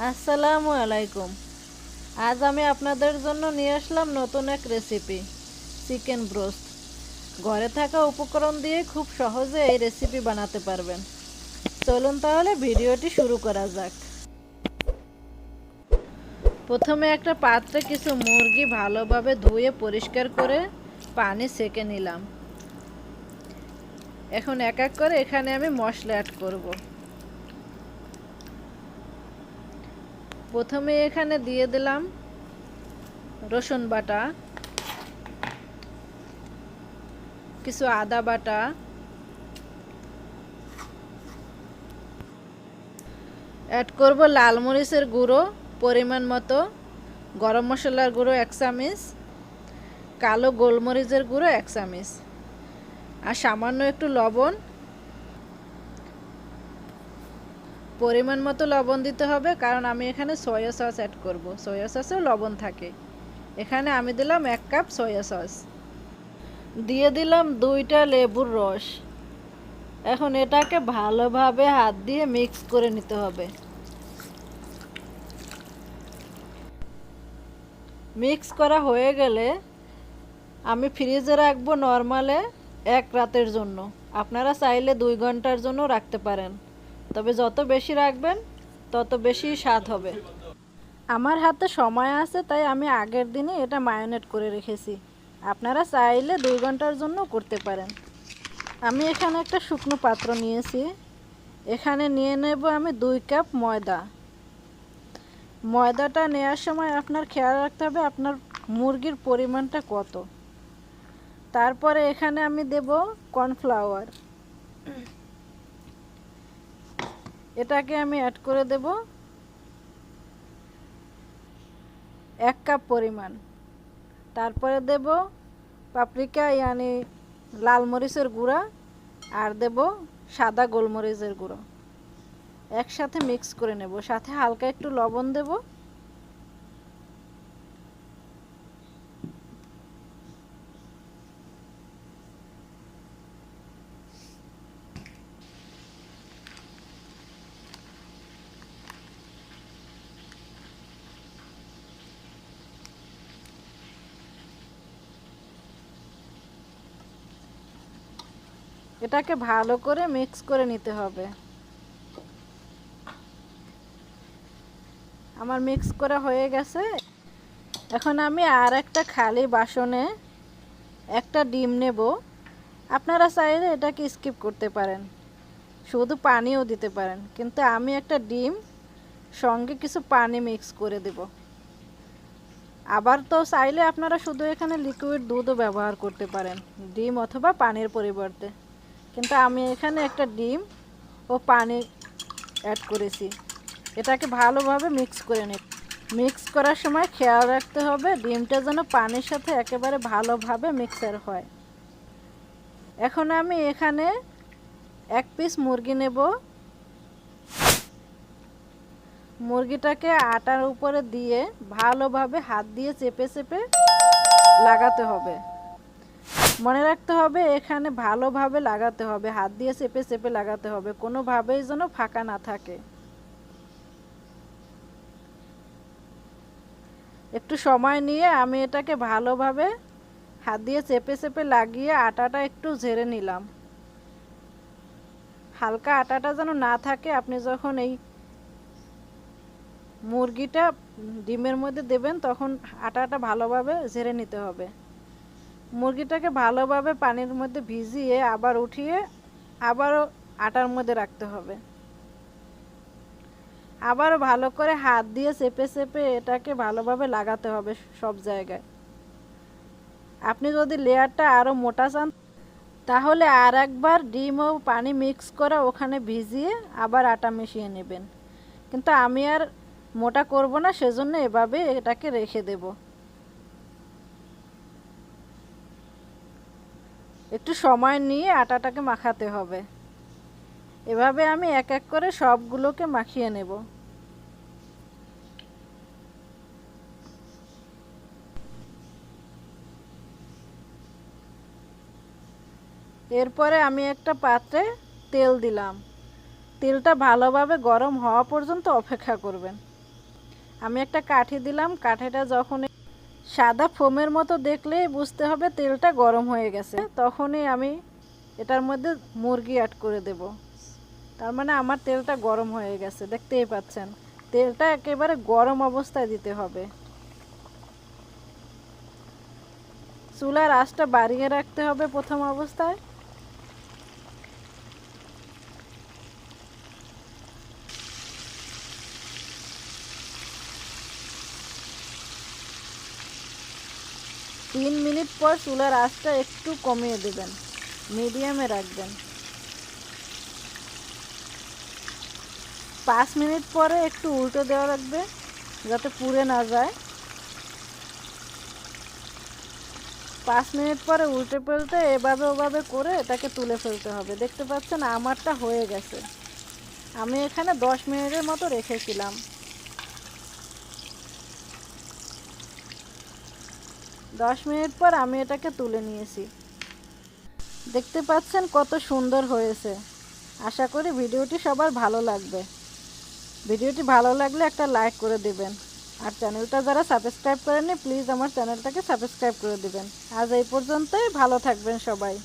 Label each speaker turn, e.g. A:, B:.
A: আসসালামু আলাইকুম। আজ আমি আপনাদের জন্য নিয়ে আসলাম নতুন এক রেসিপি, চিকেন ব্রোস্ট। ঘরে থাকা উপকরণ দিয়ে খুব সহজে এই রেসিপি বানাতে পারবেন। চলুন তাহলে ভিডিওটি শুরু করা যাক। প্রথমে একটা পাত্রে কিছু মুরগি ভালোভাবে ধুয়ে পরিষ্কার করে পানি সেকে নিলাম। এখন এক এক করে এখানে আমি মশলা অ্যাড করব। প্রথমে এখানে দিয়ে দিলাম রসুন বাটা, কিছু আদা বাটা, অ্যাড করব লাল মরিচের গুঁড়ো পরিমাণ মতো, গরম মশলার গুঁড়ো 1 চামচ, কালো গোলমরিচের গুঁড়ো 1 চামচ, আর সামান্য একটু লবণ। পরিমাণ মতো লবণ দিতে হবে, কারণ আমি এখানে সয়া সস অ্যাড করব। সয়া সসেও লবণ থাকে। এখানে আমি দিলাম 1 কাপ সয়া সস। দিয়ে দিলাম 2টা লেবুর রস। এখন এটাকে ভালোভাবে হাত দিয়ে মিক্স করে নিতে হবে। মিক্স করা হয়ে গেলে আমি ফ্রিজে রাখবো নরমালে 1 রাতের জন্য। আপনারা চাইলে 2 ঘন্টার জন্য রাখতে পারেন, তবে যত বেশি রাখবেন তত বেশি স্বাদ হবে। আমার হাতে সময় আছে তাই আমি আগের দিনে এটা ম্যারিনেট করে রেখেছি। আপনারা চাইলে 2 ঘন্টার জন্য করতে পারেন। আমি এখানে একটা শুকনো পাত্র নিয়েছি। এখানে নিয়ে নেব আমি 2 কাপ ময়দা। ময়দাটা নেওয়ার সময় আপনার খেয়াল রাখতে হবে আপনার মুরগির পরিমাণটা কত। তারপরে এখানে আমি দেব কর্নফ্লাওয়ার। এটাকে আমি অ্যাড করে দেব 1 কাপ পরিমাণ। তারপরে দেব পাপরিকা ইয়ানি লাল মরিচের গুঁড়া, আর দেব সাদা গোলমরিচের গুঁড়ো। একসাথে মিক্স করে নেব, সাথে হালকা একটু লবণ দেব। এটাকে ভালো করে মিক্স করে নিতে হবে। আমার মিক্স করা হয়ে গেছে। এখন আমি আর একটা খালি বাসনে একটা ডিম নেব। আপনারা চাইলে এটাকে স্কিপ করতে পারেন, শুধু পানিও দিতে পারেন, কিন্তু আমি একটা ডিম সঙ্গে কিছু পানি মিক্স করে দেব। আবার তো চাইলে আপনারা শুধু এখানে লিকুইড দুধও ব্যবহার করতে পারেন, ডিম অথবা পানির পরিবর্তে। কিন্তু আমি এখানে একটা ডিম ও পানি অ্যাড করেছি। এটাকে ভালোভাবে মিক্স করে নিই। মিক্স করার সময় খেয়াল রাখতে হবে ডিমটা যেন পানির সাথে একেবারে ভালোভাবে মিক্সার হয়। এখন আমি এখানে 1 পিস মুরগি নেব। মুরগিটাকে আটার উপরে দিয়ে ভালোভাবে হাত দিয়ে চেপে চেপে লাগাতে হবে। মনে রাখতে হবে এখানে ভালোভাবে লাগাতে হবে, হাত দিয়ে চেপে চেপে লাগাতে হবে, কোনোভাবেই যেন ফাঁকা না থাকে। একটু সময় নিয়ে আমি এটাকে ভালোভাবে হাত দিয়ে চেপে চেপে লাগিয়ে আটাটা একটু ঝেড়ে নিলাম। হালকা আটাটা যেন না থাকে। আপনি যখন এই মুরগিটা ডিমের মধ্যে দেবেন তখন আটাটা ভালোভাবে ঝেড়ে নিতে হবে। মুরগিটাকে ভালোভাবে পানির মধ্যে ভিজিয়ে আবার উঠিয়ে আবারও আটার মধ্যে রাখতে হবে। আবারও ভালো করে হাত দিয়ে চেপে চেপে এটাকে ভালোভাবে লাগাতে হবে সব জায়গায়। আপনি যদি লেয়ারটা আরও মোটা চান তাহলে আর একবার ডিম ও পানি মিক্স করে ওখানে ভিজিয়ে আবার আটা মিশিয়ে নেবেন। কিন্তু আমি আর মোটা করব না, সেজন্য এভাবে এটাকে রেখে দেব। একটু সময় নিয়ে আটাটাকে মাখাতে হবে। এভাবে আমি এক এক করে সবগুলোকে মাখিয়ে নেব। এরপরে আমি একটা পাত্রে তেল দিলাম। তেলটা ভালোভাবে গরম হওয়া পর্যন্ত অপেক্ষা করবেন। আমি একটা কাঠি দিলাম, কাঠিটা যখন সাদা ফোমের মতো দেখলেই বুঝতে হবে তেলটা গরম হয়ে গেছে। তখনই আমি এটার মধ্যে মুরগি অ্যাড করে দেব। তার মানে আমার তেলটা গরম হয়ে গেছে, দেখতেই পাচ্ছেন। তেলটা একেবারে গরম অবস্থায় দিতে হবে। চুলার আঁচটা বাড়িয়ে রাখতে হবে প্রথম অবস্থায়। তিন মিনিট পর চুলার আঁচটা একটু কমিয়ে দেবেন, মিডিয়ামে রাখবেন। 5 মিনিট পরে একটু উল্টো দেওয়া রাখবে যাতে পুড়ে না যায়। 5 মিনিট পরে উল্টে পাল্টে এভাবে ওভাবে করে এটাকে তুলে ফেলতে হবে। দেখতে পাচ্ছেন আমারটা হয়ে গেছে। আমি এখানে 10 মিনিটের মতো রেখেছিলাম। 10 মিনিট পর আমি এটাকে তুলে নিয়েছি। দেখতে পাচ্ছেন কত সুন্দর হয়েছে। আশা করি ভিডিওটি সবার ভালো লাগবে। ভিডিওটি ভালো লাগলে একটা লাইক করে দিবেন। আর চ্যানেলটা যারা সাবস্ক্রাইব করেননি প্লিজ আমার চ্যানেলটাকে সাবস্ক্রাইব করে দিবেন। আজ এই পর্যন্তই, ভালো থাকবেন সবাই।